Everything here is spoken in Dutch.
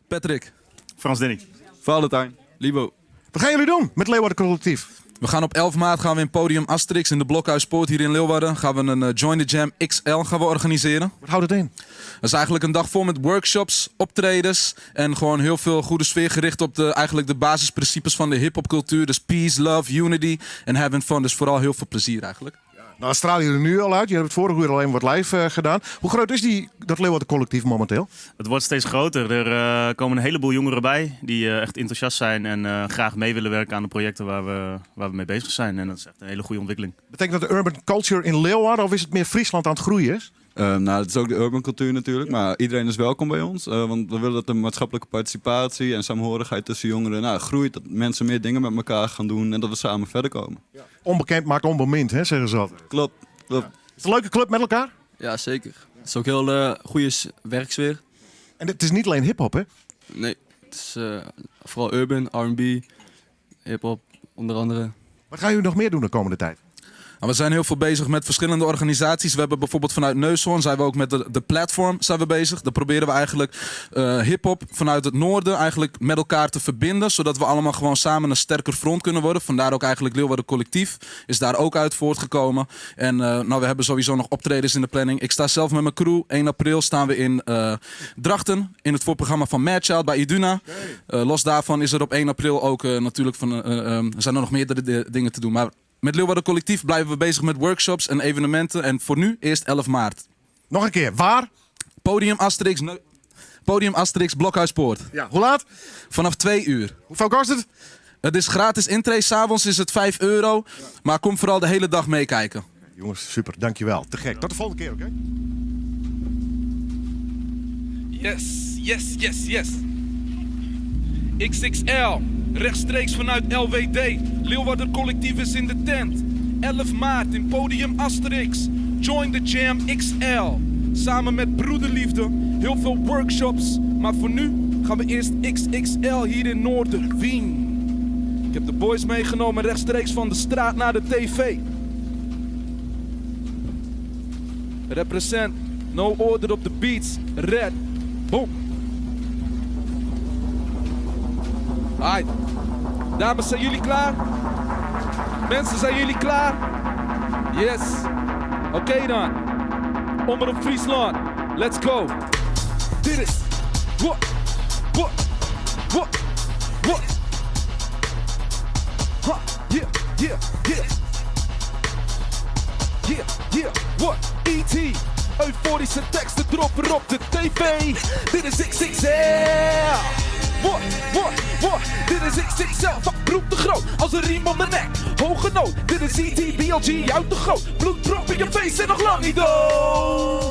Patrick. Frans Denny. Valentijn. Libo. Wat gaan jullie doen met Leeuwarden Collectief? We gaan op 11 maart gaan we in Podium Asterix in de Blokhuispoort hier in Leeuwarden. Gaan we een Join the Jam XL gaan we organiseren. Wat houdt het in? Dat is eigenlijk een dag vol met workshops, optredens en gewoon heel veel goede sfeer gericht op eigenlijk de basisprincipes van de hiphopcultuur. Dus peace, love, unity en having fun. Dus vooral heel veel plezier eigenlijk. Nou, stralen jullie nu al uit. Je hebt het vorige uur alleen wat live gedaan. Hoe groot is dat Leeuwarden Collectief momenteel? Het wordt steeds groter. Er komen een heleboel jongeren bij die echt enthousiast zijn en graag mee willen werken aan de projecten waar we mee bezig zijn. En dat is echt een hele goede ontwikkeling. Betekent dat de urban culture in Leeuwarden of is het meer Friesland aan het groeien is? Nou, het is ook de urban cultuur natuurlijk, maar iedereen is welkom bij ons. Want we willen dat de maatschappelijke participatie en saamhorigheid tussen jongeren groeit. Dat mensen meer dingen met elkaar gaan doen en dat we samen verder komen. Ja. Onbekend maakt onbemind, hè, zeggen ze altijd. Klopt. Ja. Is het een leuke club met elkaar? Ja, zeker. Het is ook heel goede werksfeer. En het is niet alleen hiphop, hè? Nee, het is vooral urban, R&B, hiphop onder andere. Wat gaan jullie nog meer doen de komende tijd? Nou, we zijn heel veel bezig met verschillende organisaties. We hebben bijvoorbeeld vanuit Neushoorn zijn we ook met de Platform zijn we bezig. Daar proberen we eigenlijk hiphop vanuit het noorden eigenlijk met elkaar te verbinden. Zodat we allemaal gewoon samen een sterker front kunnen worden. Vandaar ook eigenlijk Leeuwarden Collectief is daar ook uit voortgekomen. En we hebben sowieso nog optredens in de planning. Ik sta zelf met mijn crew. 1 april staan we in Drachten. In het voorprogramma van Madchild bij Iduna. Los daarvan is er op 1 april ook natuurlijk er zijn er nog meerdere dingen te doen. Maar met Leeuwarden Collectief blijven we bezig met workshops en evenementen. En voor nu eerst 11 maart. Nog een keer, waar? Podium Asterix Blokhuispoort. Ja, hoe laat? Vanaf 2 uur. Hoeveel kost het? Het is gratis intree. 's Avonds is het €5. Ja. Maar kom vooral de hele dag meekijken. Jongens, super, dankjewel. Te gek. Tot de volgende keer, oké? Yes. XXL, rechtstreeks vanuit LWD. Leeuwarden Collectief is in de tent. 11 maart in Podium Asterix. Join the Jam XL. Samen met Broederliefde, heel veel workshops. Maar voor nu gaan we eerst XXL hier in Noorder, Wien. Ik heb de boys meegenomen rechtstreeks van de straat naar de tv. Represent, no order op de beats, red, boom. Alright, dames, zijn jullie klaar? Mensen, zijn jullie klaar? Yes. Oké dan. Omroep Friesland. Let's go. Dit is... What? Huh, yeah. What? E.T. Euforische teksten droppen op de tv. Dit is XXL. What? Dit is XXL, van Broek de Groot, als een riem om de nek. Hoge noot, dit is E.T. BLG uit de Groot. Bloed, drop in je face en nog lang niet dood.